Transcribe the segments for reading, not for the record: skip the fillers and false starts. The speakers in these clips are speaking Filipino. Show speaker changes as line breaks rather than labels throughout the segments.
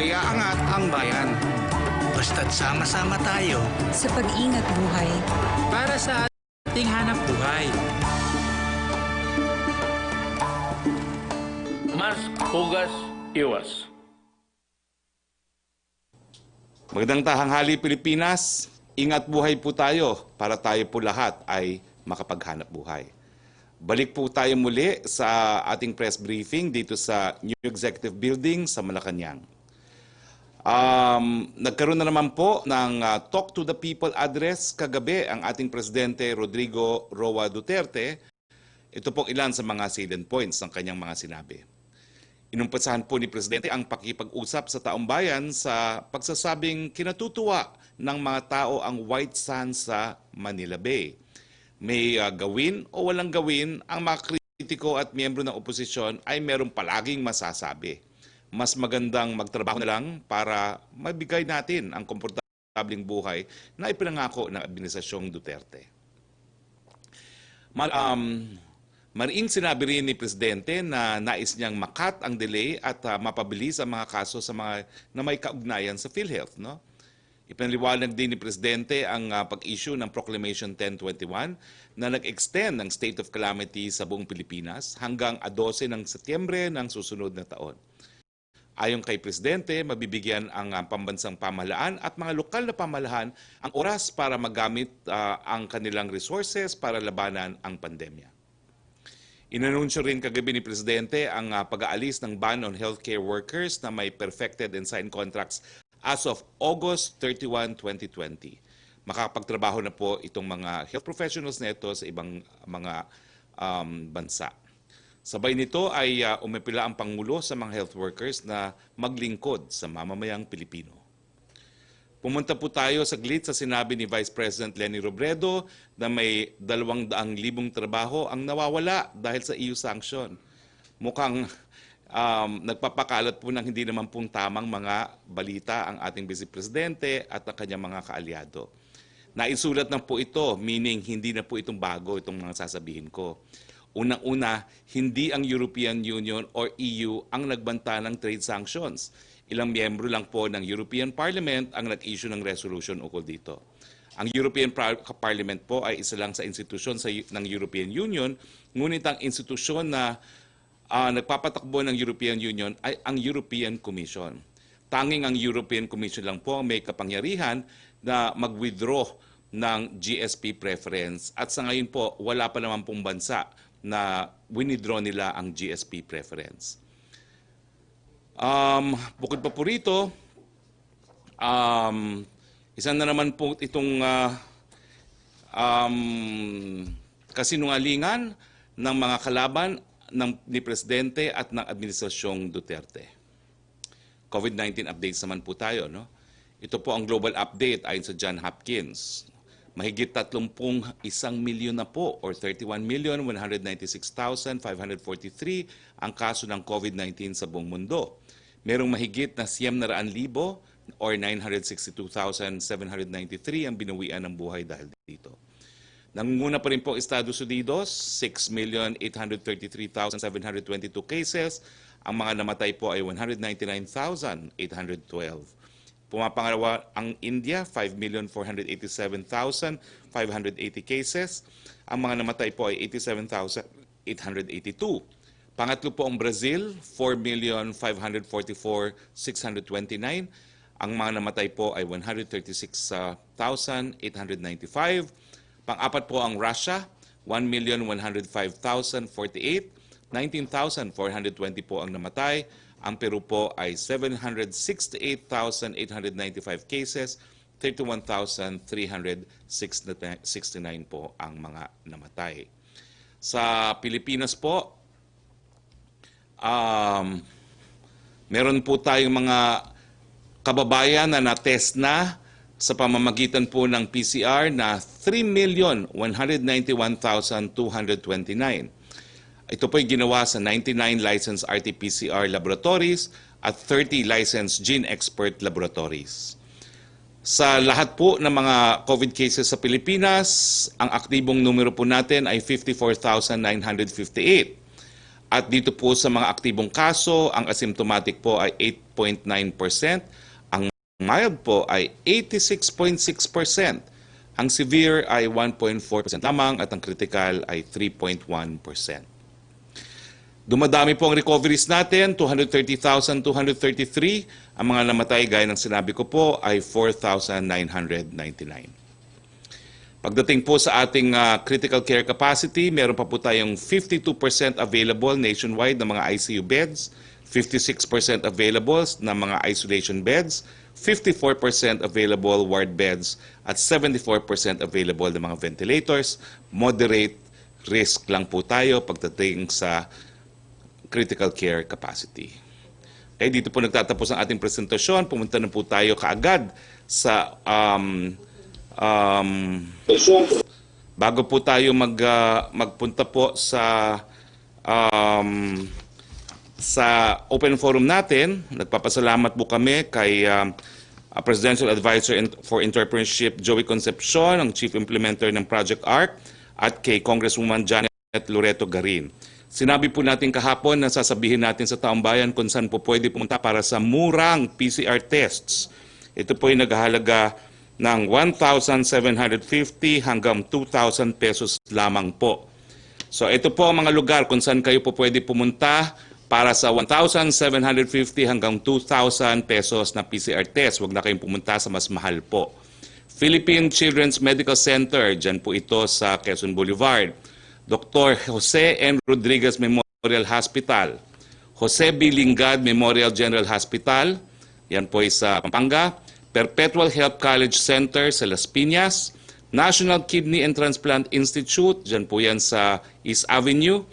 Mayaangat ang bayan.
Basta't sama-sama tayo
sa pag-ingat buhay.
Para sa ating hanap buhay.
Mas hugas iwas.
Magandang tahanghali Pilipinas. Ingat buhay po tayo para tayo po lahat ay makapaghanap buhay. Balik po tayo muli sa ating press briefing dito sa New Executive Building sa Malacanang. Nagkaroon na naman po ng Talk to the People address kagabi ang ating Presidente Rodrigo Roa Duterte. Ito po ilan sa mga salient points ng kanyang mga sinabi. Inumpisahan po ni Presidente ang pakipag-usap sa taong bayan sa pagsasabing kinatutuwa ng mga tao ang white sand sa Manila Bay. May gawin o walang gawin, ang mga kritiko at miyembro ng oposisyon ay meron palaging masasabi. Mas magandang magtrabaho na lang para mabigay natin ang komportableng buhay na ipinangako ng Administrasyong Duterte. Mariing sinabi rin ni Presidente na nais niyang makat ang delay at mapabilis ang mga kaso sa mga na may kaugnayan sa PhilHealth. No? Ipinaliwanag din ni Presidente ang pag-issue ng Proclamation 1021 na nag-extend ng state of calamity sa buong Pilipinas hanggang 12 ng Setyembre ng susunod na taon. Ayon kay Presidente, mabibigyan ang pambansang pamahalaan at mga lokal na pamahalaan ang oras para magamit ang kanilang resources para labanan ang pandemya. Inanunsyo rin kagabi ni Presidente ang pag-aalis ng ban on healthcare workers na may perfected and signed contracts as of August 31, 2020. Makakapagtrabaho na po itong mga health professionals nito sa ibang mga bansa. Sabay nito ay umipila ang Pangulo sa mga health workers na maglingkod sa mamamayang Pilipino. Pumunta po tayo saglit sa sinabi ni Vice President Leni Robredo na may 200,000 trabaho ang nawawala dahil sa EU sanction. Mukhang nagpapakalat po ng hindi naman pong tamang mga balita ang ating Vice Presidente at ang kanyang mga kaalyado. Naisulat na po ito, meaning hindi na po itong bago itong mga sasabihin ko. Unang-una, hindi ang European Union or EU ang nagbanta ng trade sanctions. Ilang miyembro lang po ng European Parliament ang nag-issue ng resolution ukol dito. Ang European Parliament po ay isa lang sa institusyon ng European Union, ngunit ang institusyon na nagpapatakbo ng European Union ay ang European Commission. Tanging ang European Commission lang po may kapangyarihan na mag-withdraw ng GSP preference at sa ngayon po wala pa naman pong bansa na winidraw nila ang GSP preference. Bukod pa po rito, isa na naman po itong kasinungalingan ng mga kalaban ni Presidente at ng Administrasyong Duterte. COVID-19 updates naman po tayo. No? Ito po ang global update ayon sa John Hopkins. Mahigit 31 milyon na po or 31,196,543 ang kaso ng COVID-19 sa buong mundo. Merong mahigit na 900,000 or 962,793 ang binawian ng buhay dahil dito. Nangunguna pa rin po Estados Unidos, 6,833,722 cases. Ang mga namatay po ay 199,812. Pumapangalawa ang India, 5,487,580 cases. Ang mga namatay po ay 87,882. Pangatlo po ang Brazil, 4,544,629. Ang mga namatay po ay 136,895. Pang-apat po ang Russia, 1,105,048. 19,420 po ang namatay. Ang Peru po ay 768,895 cases, 31,369 po ang mga namatay. Sa Pilipinas po, meron po tayong mga kababayan na na-test na sa pamamagitan po ng PCR na 3,191,229. Ito po ay ginawa sa 99 licensed RT-PCR laboratories at 30 licensed gene expert laboratories. Sa lahat po ng mga COVID cases sa Pilipinas, ang aktibong numero po natin ay 54,958. At dito po sa mga aktibong kaso, ang asymptomatic po ay 8.9%, ang mild po ay 86.6%, ang severe ay 1.4% lamang at ang critical ay 3.1%. Dumadami po ang recoveries natin, 230,233. Ang mga namatay, gaya ng sinabi ko po, ay 4,999. Pagdating po sa ating critical care capacity, meron pa po tayong 52% available nationwide na mga ICU beds, 56% available na mga isolation beds, 54% available ward beds, at 74% available na mga ventilators. Moderate risk lang po tayo pagdating sa critical care capacity. Dito po nagtatapos ang ating presentasyon. Pumunta na po tayo kaagad sa bago po tayo magpunta po sa open forum natin. Nagpapasalamat po kami kay Presidential Advisor for Entrepreneurship Joey Concepcion, ang Chief Implementer ng Project ARC, at kay Congresswoman Janet Loreto Garin. Sinabi po natin kahapon na sasabihin natin sa taong bayan kung saan po pwede pumunta para sa murang PCR tests. Ito po ay naghahalaga ng 1,750 hanggang 2,000 pesos lamang po. So ito po ang mga lugar kung saan kayo po pwede pumunta para sa 1,750 hanggang 2,000 pesos na PCR test. Huwag na kayong pumunta sa mas mahal po. Philippine Children's Medical Center, dyan po ito sa Quezon Boulevard. Dr. Jose N. Rodriguez Memorial Hospital. Jose B. Lingad Memorial General Hospital, yan po ay sa Pampanga. Perpetual Health College Center sa Las Piñas, National Kidney and Transplant Institute, dyan po yan sa East Avenue.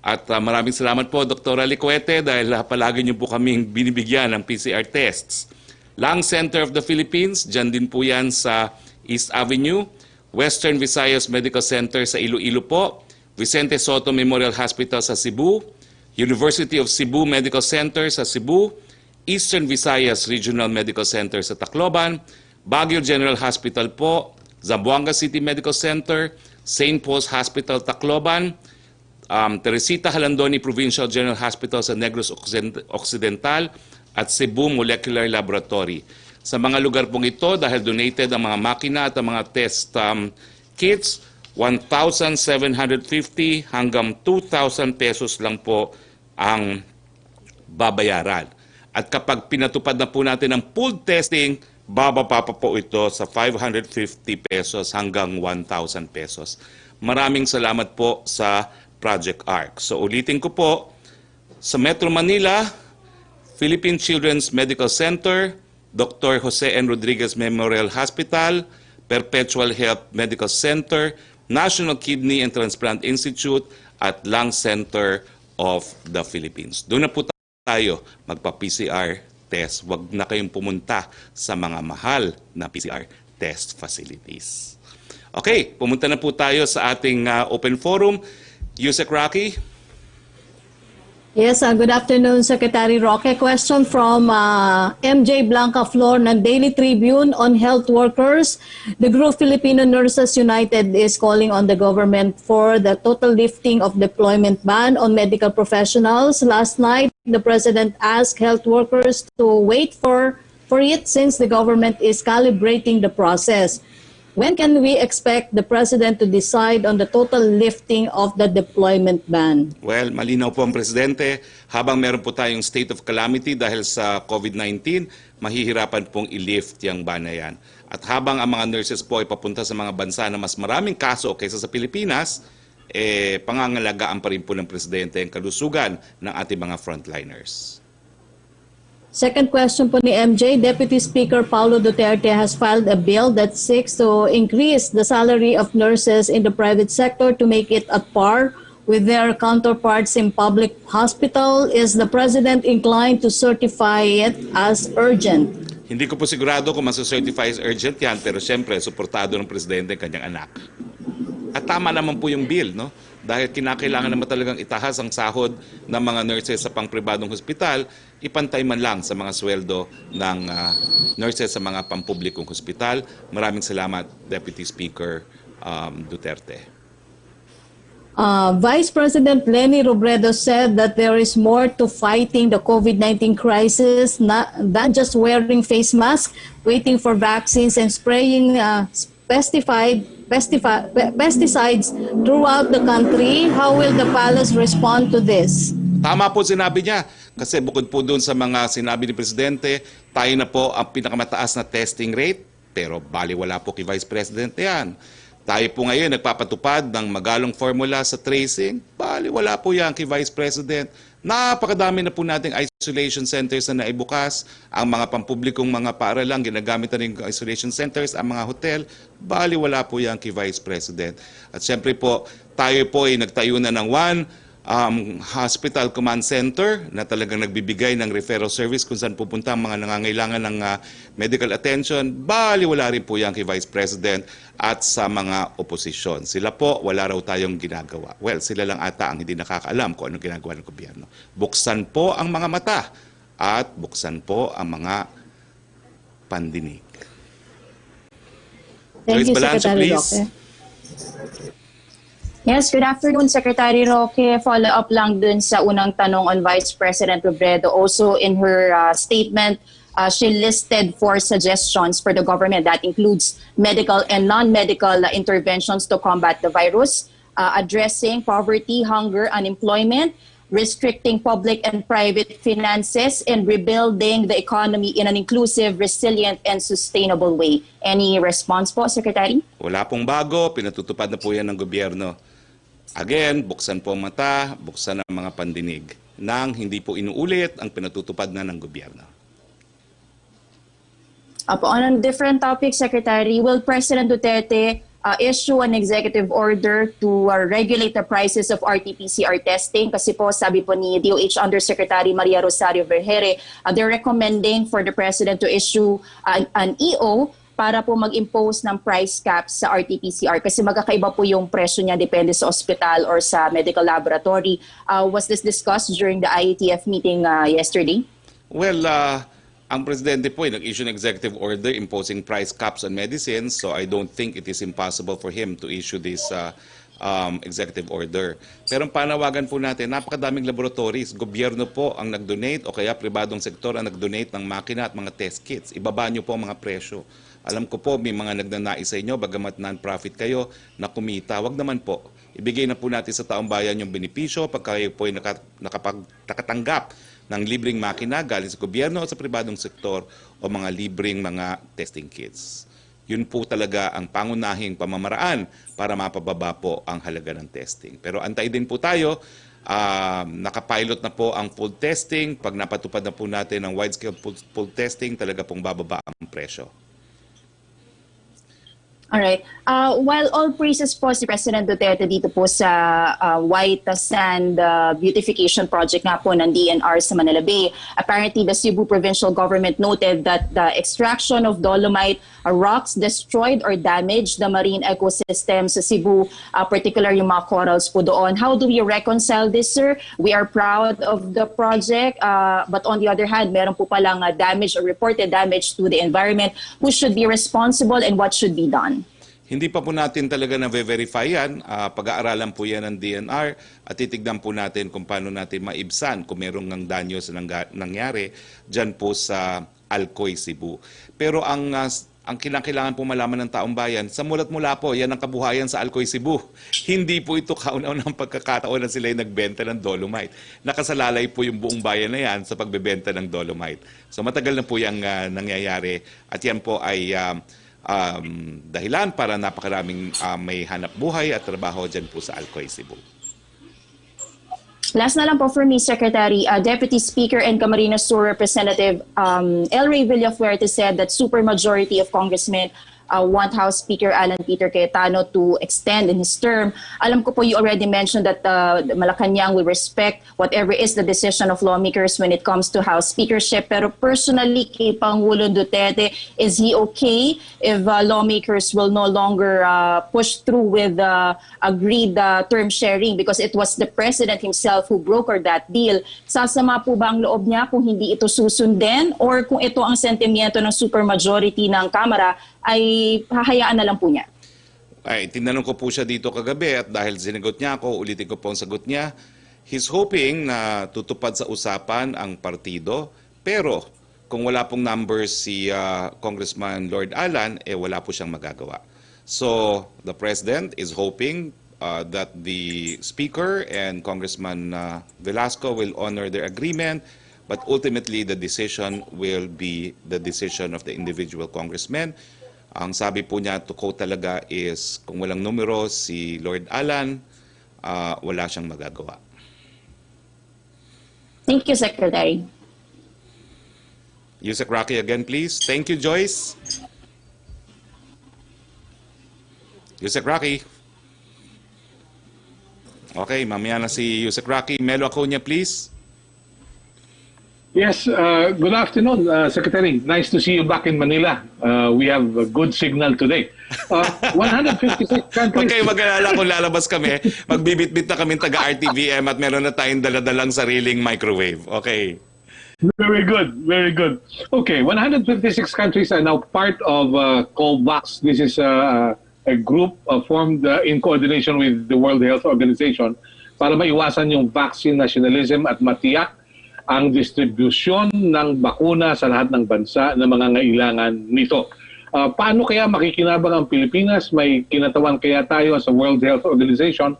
At maraming salamat po, Dr. Licuete, dahil palagi niyo po kaming binibigyan ng PCR tests. Lung Center of the Philippines, dyan din po yan sa East Avenue. Western Visayas Medical Center sa Iloilo po. Vicente Soto Memorial Hospital sa Cebu. University of Cebu Medical Center sa Cebu. Eastern Visayas Regional Medical Center sa Tacloban, Baguio General Hospital po, Zamboanga City Medical Center, St. Paul's Hospital Tacloban, Teresita Halandoni Provincial General Hospital sa Negros Occidental, at Cebu Molecular Laboratory. Sa mga lugar pong ito, dahil donated ang mga makina at ang mga test kits, 1,750 hanggang 2,000 pesos lang po ang babayaran. At kapag pinatupad na po natin ang pooled testing, bababa pa po ito sa 550 pesos hanggang 1,000 pesos. Maraming salamat po sa Project ARC. So ulitin ko po, sa Metro Manila, Philippine Children's Medical Center, Dr. Jose N. Rodriguez Memorial Hospital, Perpetual Health Medical Center, National Kidney and Transplant Institute, at Lung Center of the Philippines. Doon na po tayo magpa-PCR test. Huwag na kayong pumunta sa mga mahal na PCR test facilities. Okay, pumunta na po tayo sa ating open forum. Yusek Roque.
Yes, good afternoon, Secretary Roque. Question from MJ Blanca Flor ng Daily Tribune on health workers. The group Filipino Nurses United is calling on the government for the total lifting of deployment ban on medical professionals. Last night, the President asked health workers to wait for it since the government is calibrating the process. When can we expect the President to decide on the total lifting of the deployment ban?
Well, malinaw po ang Presidente. Habang meron po tayong state of calamity dahil sa COVID-19, mahihirapan pong i-lift yung ban na yan. At habang ang mga nurses po ay papunta sa mga bansa na mas maraming kaso kaysa sa Pilipinas, pangangalagaan pa rin po ng Presidente ang kalusugan ng ating mga frontliners.
Second question po ni MJ, Deputy Speaker Paulo Duterte has filed a bill that seeks to increase the salary of nurses in the private sector to make it at par with their counterparts in public hospital. Is the President inclined to certify it as urgent?
Hindi ko po sigurado kung masacertify as urgent yan, pero siyempre, suportado ng Presidente ang kanyang anak. At tama naman po yung bill, no? Dahil kinakailangan naman talagang itahas ang sahod ng mga nurses sa pangpribadong hospital, ipantay man lang sa mga sweldo ng nurses sa mga pampublikong hospital. Maraming salamat, Deputy Speaker Duterte.
Vice President Leni Robredo said that there is more to fighting the COVID-19 crisis than just wearing face masks, waiting for vaccines, and spraying pesticides throughout the country. How will the palace respond to this?
Tama po sinabi niya. Kasi bukod po doon sa mga sinabi ni Presidente, tayo na po ang pinakamataas na testing rate, pero baliwala po kay Vice President yan. Tayo po ngayon nagpapatupad ng magalong formula sa tracing, baliwala po yan kay Vice President. Napakadami na po nating isolation centers na naibukas. Ang mga pampublikong mga paaralan, ginagamit na rin isolation centers, ang mga hotel, baliwala po yan kay Vice President. At syempre po, tayo po ay nagtayo na ng hospital command center na talagang nagbibigay ng referral service kung saan pupunta ang mga nangangailangan ng medical attention. Baliwala rin po yan kay Vice President at sa mga oposisyon. Sila po, wala raw tayong ginagawa. Well, sila lang ata ang hindi nakakaalam kung anong ginagawa ng gobyerno. Buksan po ang mga mata at buksan po ang mga pandinig.
Thank
Joyce
you,
Balancho,
Secretary
please.
Roque.
Yes, good afternoon, Secretary Roque. Follow up lang dun sa unang tanong on Vice President Robredo. Also in her statement, she listed 4 suggestions for the government. That includes medical and non-medical interventions to combat the virus, addressing poverty, hunger, unemployment, restricting public and private finances, and rebuilding the economy in an inclusive, resilient, and sustainable way. Any response po, Secretary?
Wala pong bago, pinatutupad na po yan ng gobyerno. Again, buksan po ang mata, buksan ang mga pandinig nang hindi po inuulit ang pinatutupad na ng gobyerno.
On a different topic, Secretary, will President Duterte issue an executive order to regulate the prices of RT-PCR testing? Kasi po, sabi po ni DOH Undersecretary Maria Rosario Vergere, they're recommending for the President to issue an EO para po mag-impose ng price cap sa RT-PCR kasi magkakaiba po yung presyo niya depende sa hospital or sa medical laboratory. Was this discussed during the IATF meeting yesterday?
Well, ang Presidente po ay nag-issue ng executive order imposing price caps on medicines, so I don't think it is impossible for him to issue this executive order. Pero ang panawagan po natin, napakadaming laboratories, gobyerno po ang nag-donate o kaya pribadong sektor ang nag-donate ng makina at mga test kits. Ibaba nyo po ang mga presyo. Alam ko po may mga nagnanais sa inyo, bagamat non-profit kayo, na kumita. Wag naman po. Ibigay na po natin sa taong bayan yung benepisyo pag kayo po ay nakatanggap ng libreng makina galing sa gobyerno o sa pribadong sektor o mga libreng mga testing kits. Yun po talaga ang pangunahing pamamaraan para mapababa po ang halaga ng testing. Pero antay din po tayo, nakapilot na po ang full testing. Pag napatupad na po natin ang wide-scale full testing, talaga pong bababa ang presyo.
Alright. While all praises po si President Duterte dito po sa white sand beautification project nga po ng DNR sa Manila Bay, apparently the Cebu provincial government noted that the extraction of dolomite rocks destroyed or damaged the marine ecosystem sa Cebu, particularly yung mga corals po doon. How do we reconcile this, sir? We are proud of the project, but on the other hand, meron po palang damage or reported damage to the environment. Who should be responsible and what should be done?
Hindi pa po natin talaga na-verify yan. Pag-aaralan po yan ng DNR at titignan po natin kung paano natin maibsan kung merong ng danyo sa nangyari dyan po sa Alcoy, Cebu. Pero ang kailangan po malaman ng taong bayan, sa mulat mula po, yan ang kabuhayan sa Alcoy, Cebu. Hindi po ito kauna-unang pagkakataon na sila nagbenta ng dolomite. Nakasalalay po yung buong bayan na yan sa pagbebenta ng dolomite. So matagal na po yung nangyayari at yan po ay dahilan para napakaraming may hanap buhay at trabaho dyan po sa Alcoy, Cebu.
Last na lang po for me, Secretary, Deputy Speaker and Camarines Sur Representative El Rey Villafuerte said that supermajority of congressmen want House Speaker Alan Peter Cayetano to extend in his term. Alam ko po you already mentioned that Malacanang will respect whatever is the decision of lawmakers when it comes to House speakership. Pero personally, kay Pangulong Duterte, is he okay if lawmakers will no longer push through with agreed term sharing because it was the President himself who brokered that deal? Sasama po ba ang loob niya kung hindi ito susundin or kung ito ang sentimiento ng supermajority ng Kamara ay hahayaan na lang po niya?
ay tinanong ko po siya dito kagabi at dahil sinagot niya ako, ulitin ko po ang sagot niya. He's hoping na tutupad sa usapan ang partido, pero kung wala pong numbers si Congressman Lord Alan, wala po siyang magagawa. So the President is hoping that the Speaker and Congressman Velasco will honor their agreement, but ultimately the decision will be the decision of the individual congressmen. Ang sabi po niya, to quote talaga, is kung walang numero si Lord Alan, wala siyang magagawa.
Thank you, Secretary.
Yusek Roque again, please. Thank you, Joyce. Yusek Roque. Okay, mamaya na si Yusek Roque. Melo Aconia, please.
Yes, good afternoon, Secretary. Nice to see you back in Manila. We have a good signal today. 156 countries.
Okay, mag-alala kung lalabas kami. Magbibit-bit na kami taga-RTVM at meron na tayong daladalang sariling microwave. Okay.
Very good, very good. Okay, 156 countries are now part of COVAX. This is a group formed in coordination with the World Health Organization para maiwasan yung vaccine nationalism at matiyak ang distribusyon ng bakuna sa lahat ng bansa na mangangailangan nito. Paano kaya makikinabang ang Pilipinas? May kinatawan kaya tayo sa World Health Organization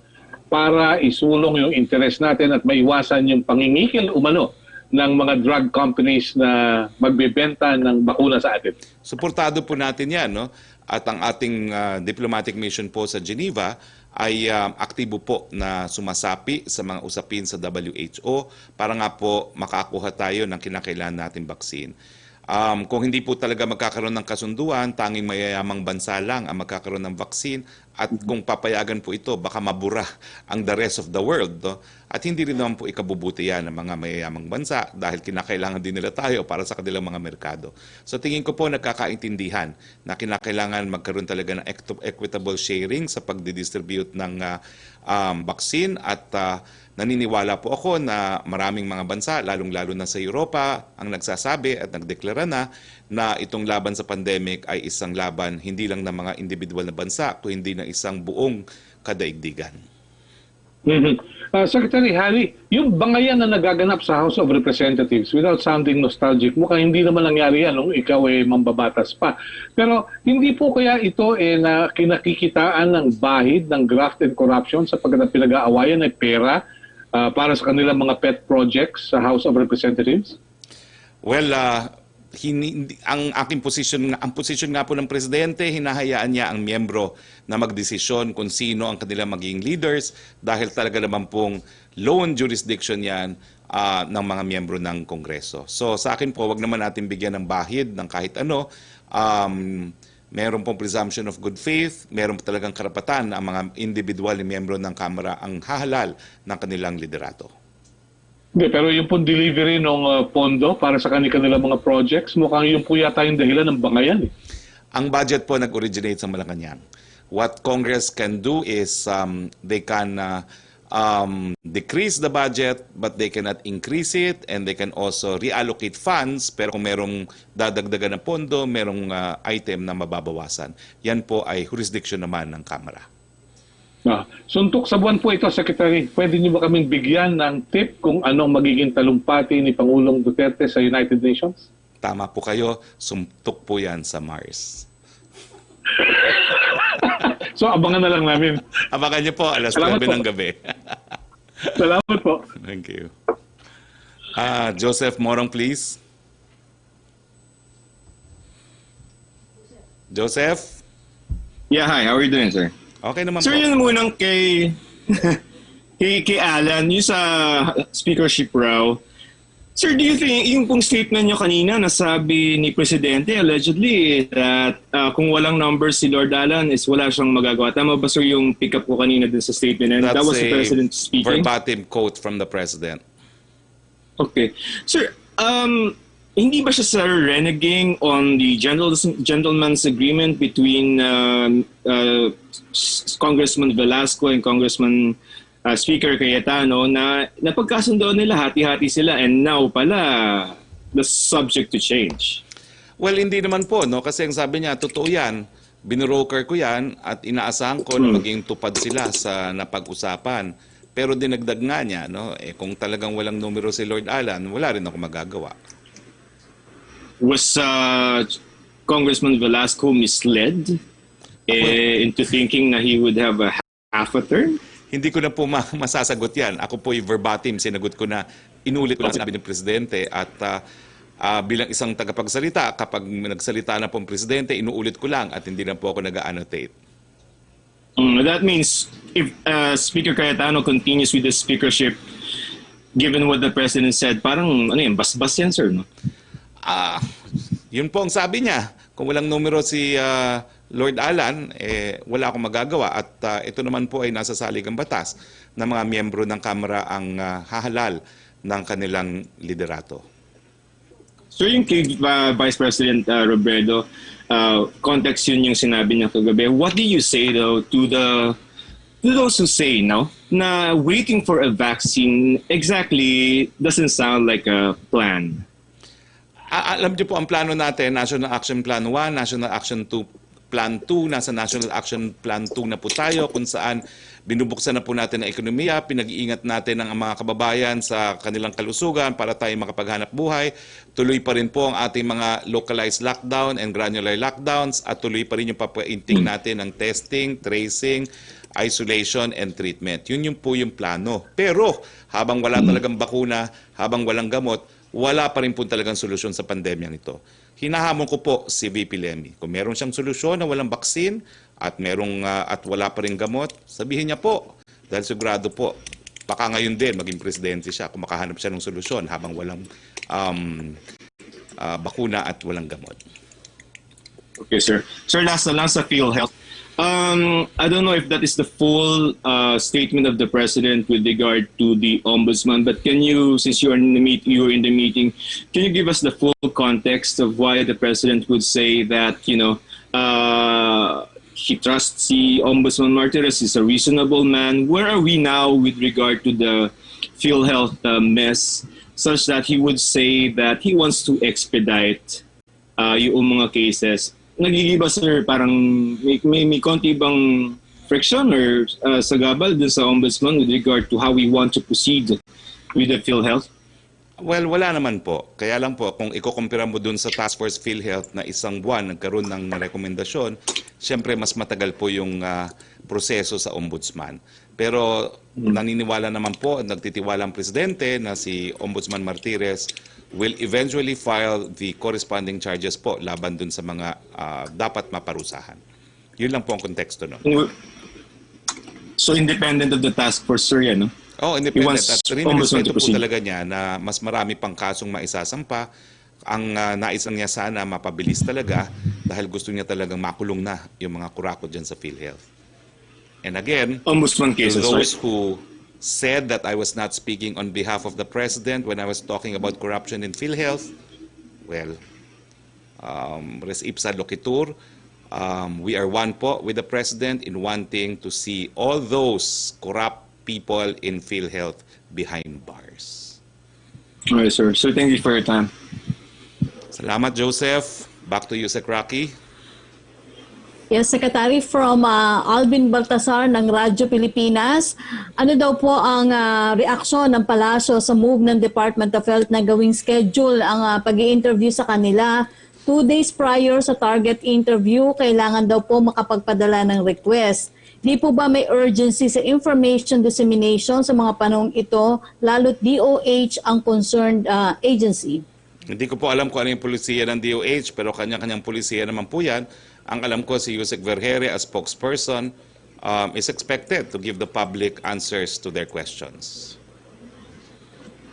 para isulong yung interes natin at maiwasan yung pangingikil umano ng mga drug companies na magbebenta ng bakuna sa atin?
Suportado po natin yan, no? At ang ating diplomatic mission po sa Geneva ay aktibo po na sumasapi sa mga usapin sa WHO para nga po makakuha tayo ng kinakailangan nating baksin. Kung hindi po talaga magkakaroon ng kasunduan, tanging mayayamang bansa lang ang magkakaroon ng vaccine at kung papayagan po ito, baka mabura ang the rest of the world. No? At hindi rin naman po ikabubuti yan ng mga mayayamang bansa dahil kinakailangan din nila tayo para sa kanilang mga merkado. So tingin ko po nagkakaintindihan na kinakailangan magkaroon talaga ng equitable sharing sa pagdidistribute ng vaccine at naniniwala po ako na maraming mga bansa, lalong-lalo na sa Europa, ang nagsasabi at nagdeklara na itong laban sa pandemic ay isang laban hindi lang ng mga individual na bansa, kundi ng isang buong kadaigdigan.
Secretary Harry, yung bangayan na nagaganap sa House of Representatives, without sounding nostalgic, mukhang hindi naman nangyari yan nung ikaw mambabatas pa. Pero hindi po kaya ito na kinakikitaan ng bahid, ng graft and corruption sapagkat ang pinag-aawayan ay pera para sa kanilang mga pet projects sa House of Representatives?
Well, ang aking posisyon nga po ng presidente, hinahayaan niya ang miyembro na magdesisyon kung sino ang kanilang magiging leaders dahil talaga naman pong lone jurisdiction yan ng mga miyembro ng Kongreso. So sa akin po, wag naman natin bigyan ng bahid ng kahit ano. Meron pong presumption of good faith, meron talagang karapatan na ang mga individual na miyembro ng Kamara ang hahalal ng kanilang liderato.
Hindi, pero yung pong delivery ng pondo para sa kanilang mga projects, mukhang yung po yata yung dahilan ng bangayan.
Ang budget po nag-originate sa Malacanang. What Congress can do is they can decrease the budget but they cannot increase it and they can also reallocate funds pero kung merong dadagdagan ng pondo, merong item na mababawasan. Yan po ay jurisdiction naman ng Kamara.
Suntok sa buwan po ito, Secretary. Pwede niyo ba kaming bigyan ng tip kung anong magiging talumpati ni Pangulong Duterte sa United Nations?
Tama po kayo, suntok po yan sa Mars.
So abangan na lang namin.
Abangan niyo po, alas 9 ng gabi.
Salamat po.
Thank you. Joseph Morong, please. Joseph?
Yeah, hi. How are you doing, sir?
Okay naman
Sir,
po.
yun munang kay kay Alan, yung sa speakership raw. Sir, do you think, yung pong statement nyo kanina, nasabi ni Presidente, allegedly, that kung walang numbers si Lord Alan, is wala siyang magagawa. Tama ba, sir, yung pick up ko kanina din sa statement? And that was the President speaking?
Verbatim quote from the President.
Okay. Sir, hindi ba siya, sir, reneging on the gentleman's agreement between Congressman Velasco and Congressman Speaker Cayetano na napagkasundo nila, hati-hati sila, and now pala the subject to change?
Well, hindi naman po, no? Kasi ang sabi niya, totoo yan Binuroker ko yan at inaasahan ko na maging tupad sila sa napag-usapan. Pero dinagdag nga niya, no? Kung talagang walang numero si Lord Alan, wala rin ako magagawa.
Was Congressman Velasco misled into thinking na he would have a half a term?
Hindi ko na po masasagot yan. Ako po verbatim, sinagot ko na, inulit ko lang sinabi ng Presidente at bilang isang tagapagsalita, kapag nagsalita na po ang Presidente, inuulit ko lang at hindi na po ako nag-annotate.
That means if Speaker Cayetano continues with the speakership, given what the President said, parang bas-bas yan, sir, no?
Yun po ang sabi niya. Kung walang numero si Lord Alan, wala akong magagawa. At ito naman po ay nasa saligang batas na mga miyembro ng Kamara ang hahalal ng kanilang liderato.
So yung kay Vice President Robredo, context yun yung sinabi niya kagabi. What do you say though to those who say no na waiting for a vaccine exactly doesn't sound like a plan?
Alam niyo po ang plano natin, National Action Plan 1, National Action 2, Plan 2, nasa National Action Plan 2 na po tayo kung saan binubuksan na po natin ang ekonomiya, pinag-iingat natin ang mga kababayan sa kanilang kalusugan para tayo makapaghanap buhay. Tuloy pa rin po ang ating mga localized lockdown and granular lockdowns at tuloy pa rin yung papainting natin ng testing, tracing, isolation and treatment. Yun po yung plano. Pero habang wala talagang bakuna, habang walang gamot, wala pa rin po talagang solusyon sa pandemyang ito. Hinahamon ko po si VP Lemmy. Kung meron siyang solusyon na walang baksin at wala pa rin gamot, sabihin niya po. Dahil sigurado po, baka ngayon din maging presidente siya kung makahanap siya ng solusyon habang walang bakuna at walang gamot.
Okay, sir. Sir, last na lang sa PhilHealth. I don't know if that is the full statement of the president with regard to the ombudsman, but can you, since you were in the meeting, can you give us the full context of why the president would say that, he trusts the Ombudsman Martires, is a reasonable man? Where are we now with regard to the PhilHealth mess, such that he would say that he wants to expedite yung mga cases? Nagigiba, sir, parang may konti bang friction or sagabal dun sa ombudsman with regard to how we want to proceed with the PhilHealth?
Well, wala naman po. Kaya lang po, kung ikukumpira mo dun sa Task Force PhilHealth na isang buwan nagkaroon ng rekomendasyon, siyempre mas matagal po yung proseso sa ombudsman. Pero naniniwala naman po, nagtitiwala ang presidente na si Ombudsman Martires will eventually file the corresponding charges po laban dun sa mga dapat maparusahan. Yun lang po ang konteksto nun.
So independent of the task force, sir, yan, no?
Oh, independent. At rin-respeto po talaga niya na mas marami pang kasong maisasampa. Ang nais niya sana mapabilis talaga dahil gusto niya talagang makulong na yung mga kurakot dyan sa PhilHealth. And again,
ombudsman cases,
to those who said that I was not speaking on behalf of the president when I was talking about corruption in PhilHealth, well, res ipsa loquitur, we are one po with the president in wanting to see all those corrupt people in PhilHealth behind bars.
All right, sir. So thank you for your time.
Salamat, Joseph. Back to you, Sec. Roque.
Yes, Secretary, from Alvin Baltasar ng Radyo Pilipinas. Ano daw po ang reaksyon ng palasyo sa move ng Department of Health na gawing schedule ang pag-i-interview sa kanila 2 days prior sa target interview? Kailangan daw po makapagpadala ng request. Di po ba may urgency sa information dissemination sa mga panahong ito, lalo't DOH ang concerned agency?
Hindi ko po alam kung ano yung polisiya ng DOH, pero kanya-kanyang polisiya naman po yan. Ang alam ko, si Yusek Vergere as spokesperson is expected to give the public answers to their questions.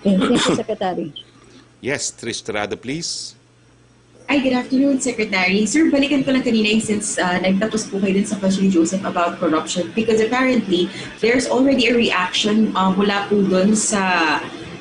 Thank you, Secretary.
Yes, Trish Tirado, please.
Hi, good afternoon, Secretary. Sir, balikan ko lang kanina since nagtapos po kayo din sa question ni Joseph about corruption because apparently there's already a reaction mula po dun sa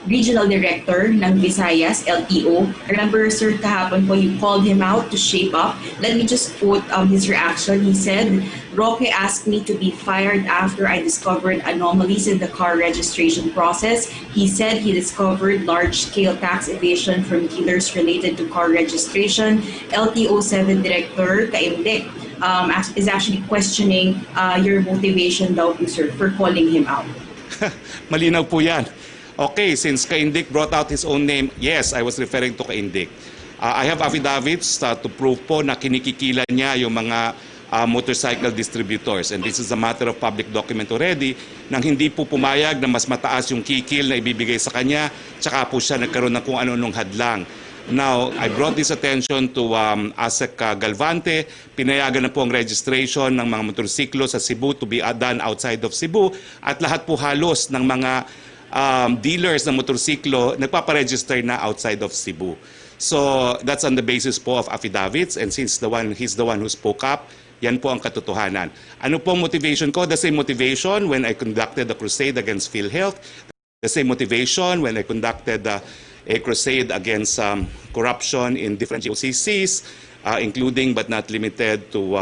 Regional Director ng Visayas, LTO. Remember, sir, kahapon po you called him out to shape up. Let me just quote his reaction. He said, Roque asked me to be fired after I discovered anomalies in the car registration process. He said he discovered large-scale tax evasion from dealers related to car registration. LTO 7 Director Kaimdek is actually questioning your motivation daw po, sir, for calling him out.
Malinaw po yan. Okay, since Kaindik brought out his own name, yes, I was referring to Kaindik. I have affidavits to prove po na kinikikila niya yung mga motorcycle distributors. And this is a matter of public document already, nang hindi po pumayag na mas mataas yung kikil na ibibigay sa kanya, tsaka po siya nagkaroon ng kung ano-anong hadlang. Now, I brought this attention to ASEC Galvante. Pinayagan na po ang registration ng mga motorsiklo sa Cebu to be done outside of Cebu. At lahat po halos ng mga dealers ng motorsiklo nagpaparegister na outside of Cebu. So that's on the basis po of affidavits, and since he's the one who spoke up, yan po ang katotohanan. Ano pong motivation ko? The same motivation when I conducted the crusade against PhilHealth. The same motivation when I conducted a crusade against corruption in different GOCCs, including but not limited to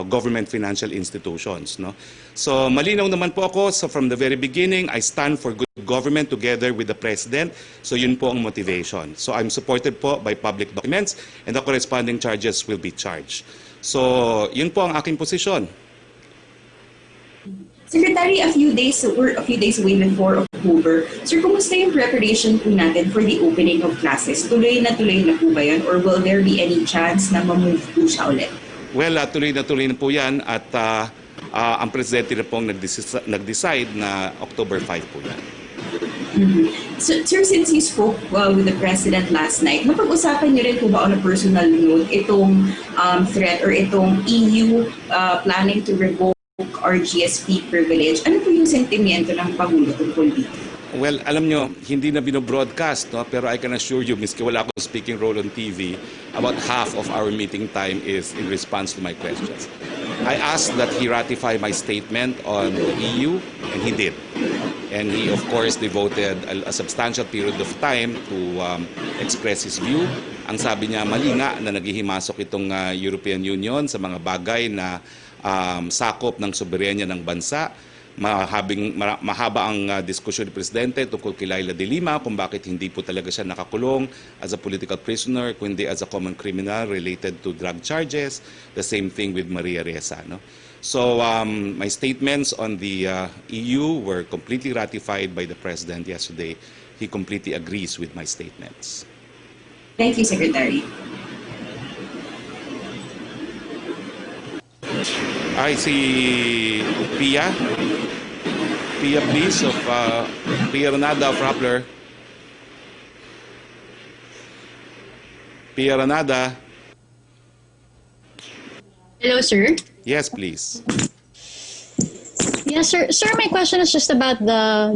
government financial institutions. No? So malinaw naman po ako, so from the very beginning, I stand for good government together with the President. So yun po ang motivation. So I'm supported po by public documents, and the corresponding charges will be charged. So yun po ang aking posisyon.
Secretary, we're a few days away before October. Sir, kumusta yung preparation po natin for the opening of classes? Tuloy na po ba yan? Or will there be any chance na ma-move po siya ulit?
Well, tuloy na po yan, at ang Presidente na pong nag-decide na October 5 po yan.
So, sir, since you spoke with the President last night, napag-usapan niyo rin po ba on a personal note itong threat or itong EU planning to revoke our GSP privilege? Ano po yung sentimiento ng Pangulo tungkol dito?
Well, alam nyo, hindi na binobroadcast, no? Pero I can assure you, miski wala akong speaking role on TV, about half of our meeting time is in response to my questions. I asked that he ratify my statement on the EU, and he did. And he, of course, devoted a substantial period of time to express his view. Ang sabi niya, mali nga na naghihimasok itong European Union sa mga bagay na sakop ng soberenya ng bansa. Mahaba ang diskusyon ni Presidente tungkol kay Laila de Lima kung bakit hindi po talaga siya nakakulong as a political prisoner, kundi as a common criminal related to drug charges. The same thing with Maria Ressa. No? So my statements on the EU were completely ratified by the President yesterday. He completely agrees with my statements.
Thank you, Secretary.
I see Pia. Pia, please, of Pia Renada of Rappler. Pia Renada.
Hello, sir.
Yes, please.
Yes, sir. Sir, my question is just about the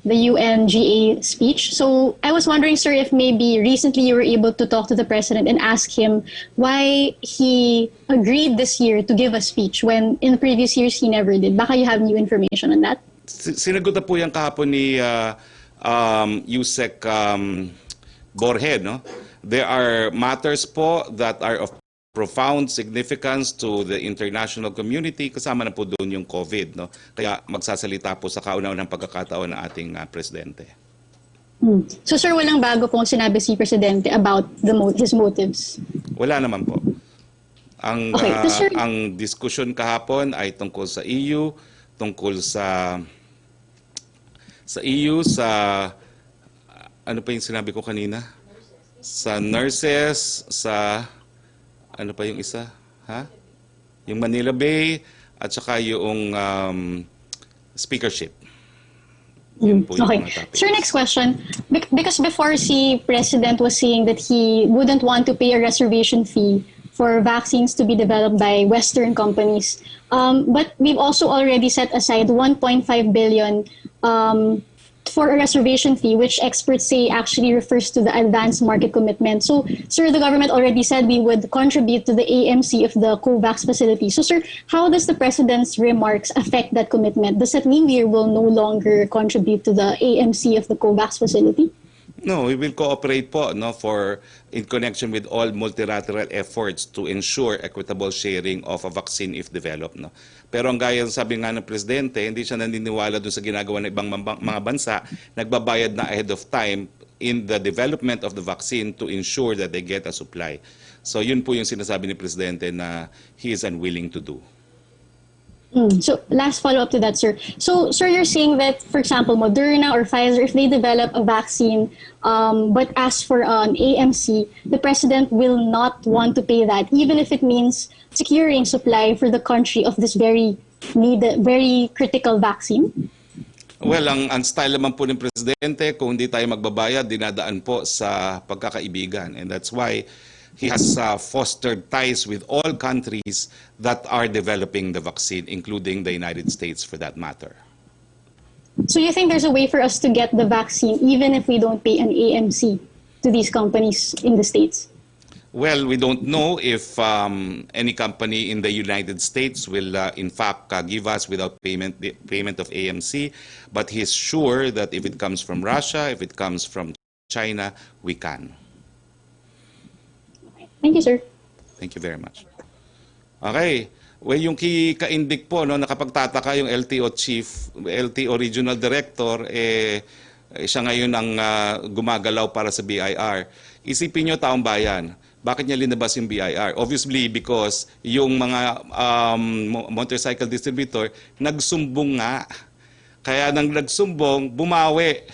UNGA speech. So I was wondering, sir, if maybe recently you were able to talk to the president and ask him why he agreed this year to give a speech when in previous years he never did. Baka you have new information on that?
Sinagot na po yan kahapon ni Yusek Borge, no? There are matters po that are of profound significance to the international community, kasama na po doon yung COVID. No? Kaya magsasalita po sa kauna-unang pagkakataon ng ating Presidente.
So sir, walang bago pong sinabi si Presidente about his motives?
Wala naman po. Ang,
sir,
ang diskusyon kahapon ay tungkol sa EU, tungkol sa EU, sa ano pa yung sinabi ko kanina? Sa nurses, sa ano pa yung isa? Ha? Yung Manila Bay at saka yung speakership. Yun po
okay.
Yung mga topics.
Sir, next question. Because before si President was saying that he wouldn't want to pay a reservation fee for vaccines to be developed by Western companies. But we've also already set aside 1.5 billion for a reservation fee, which experts say actually refers to the advanced market commitment. So, sir, the government already said we would contribute to the AMC of the COVAX facility. So, sir, how does the President's remarks affect that commitment? Does that mean we will no longer contribute to the AMC of the COVAX facility?
No, we will cooperate po in connection with all multilateral efforts to ensure equitable sharing of a vaccine if developed. No? Pero ang gaya sabi nga ng Presidente, hindi siya naniniwala doon sa ginagawa ng ibang mga bansa, nagbabayad na ahead of time in the development of the vaccine to ensure that they get a supply. So yun po yung sinasabi ni Presidente na he is unwilling to do.
So last follow-up to that, sir. So, sir, you're saying that, for example, Moderna or Pfizer, if they develop a vaccine but ask for an AMC, the president will not want to pay that, even if it means securing supply for the country of this very critical vaccine?
Well, ang style naman po ng Presidente, kung hindi tayo magbabayad, dinadaan po sa pagkakaibigan. And that's why he has fostered ties with all countries that are developing the vaccine, including the United States for that matter.
So you think there's a way for us to get the vaccine even if we don't pay an AMC to these companies in the States?
Well, we don't know if any company in the United States will in fact give us without payment of AMC, but he's sure that if it comes from Russia, if it comes from China, we can.
Thank you, sir.
Thank you very much. Okay. Well, yung kaindik po, no, nakapagtataka yung LTO Chief, LTO Regional Director, siya ngayon ang gumagalaw para sa BIR. Isipin nyo, taong bayan, bakit niya linabas yung BIR? Obviously, because yung mga motorcycle distributor, nagsumbong nga. Kaya nang nagsumbong, bumawi.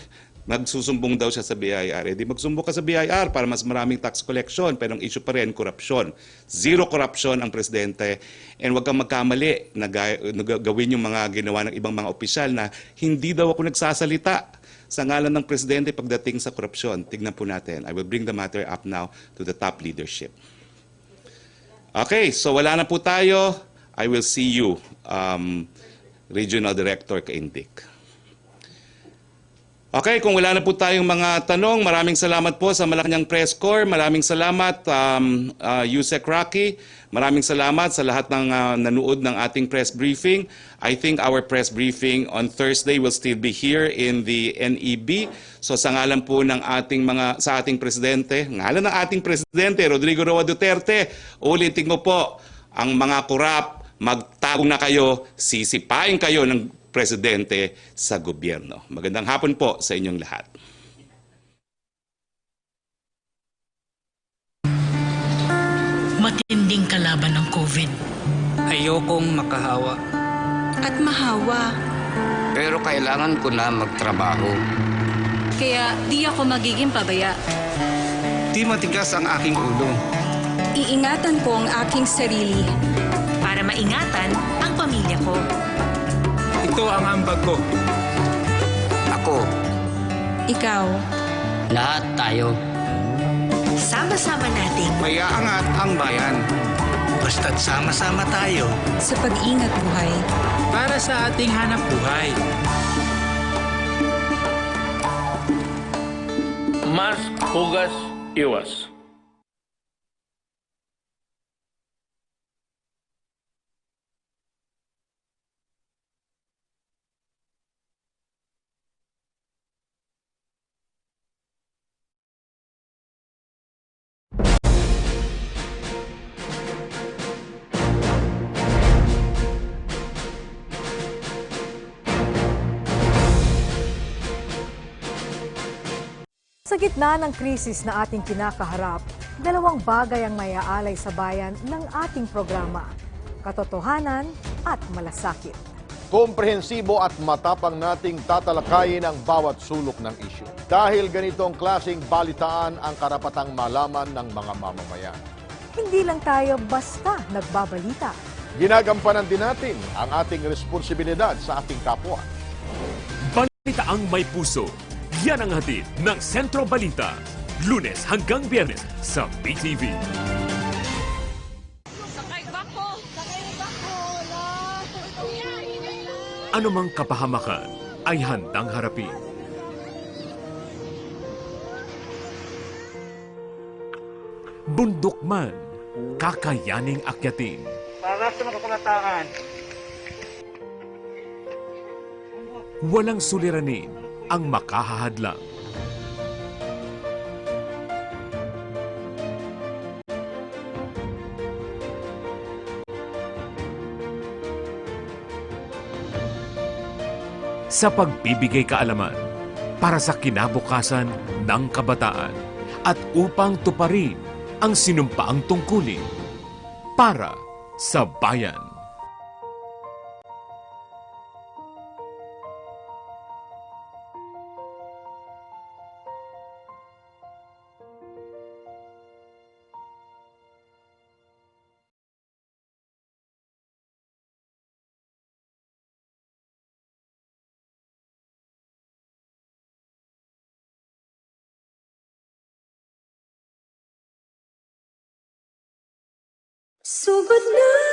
Nagsusumbong daw siya sa BIR. Di magsumbong ka sa BIR para mas maraming tax collection. Pero ang issue pa rin, korupsyon. Zero corruption ang Presidente. And huwag kang magkamali na gawin yung mga ginawa ng ibang mga opisyal na hindi daw ako nagsasalita sa ngalan ng Presidente pagdating sa korupsyon. Tignan po natin. I will bring the matter up now to the top leadership. Okay, so wala na po tayo. I will see you, Regional Director Kaindik. Okay, kung wala na po tayong mga tanong, maraming salamat po sa Malacanang Press Corps. Maraming salamat, Yusek Roque. Maraming salamat sa lahat ng nanood ng ating press briefing. I think our press briefing on Thursday will still be here in the NEB. So sa ngalan po ng sa ating Presidente, ngalan ng ating Presidente, Rodrigo Roa Duterte, ulitin ko po, ang mga korap, magtago na kayo, sisipain kayo ng Presidente sa gobyerno. Magandang hapon po sa inyong lahat.
Matinding kalaban ng COVID.
Ayokong makahawa.
At mahawa.
Pero kailangan ko na magtrabaho.
Kaya di ako magiging pabaya.
Di matigas ang aking ulo.
Iingatan ko ang aking sarili. Para maingatan ang pamilya ko.
Ito ang ambag ko.
Ako.
Ikaw.
Lahat tayo.
Sama-sama nating
Mayaangat ang bayan.
Basta't sama-sama tayo.
sa pag-ingat buhay.
Para sa ating hanap buhay.
Mask, hugas, iwas.
Sa gitna ng krisis na ating kinakaharap, dalawang bagay ang mayaalay sa bayan ng ating programa, katotohanan at malasakit.
Komprehensibo at matapang nating tatalakayin ang bawat sulok ng isyu. Dahil ganitong klaseng balitaan ang karapatang malaman ng mga mamamayan.
Hindi lang tayo basta nagbabalita.
Ginagampanan din natin ang ating responsibilidad sa ating kapwa.
Balitaang may puso. Yan ang hatid ng Sentro Balita. Lunes hanggang Biyernes sa PTV. Anumang kapahamakan ay handang harapin. Bundok man, kakayaning akyatin.
Para sa makakulataan.
Walang suliranin ang makahahadlang. Sa pagbibigay kaalaman para sa kinabukasan ng kabataan at upang tuparin ang sinumpaang tungkulin para sa bayan.
Sugod na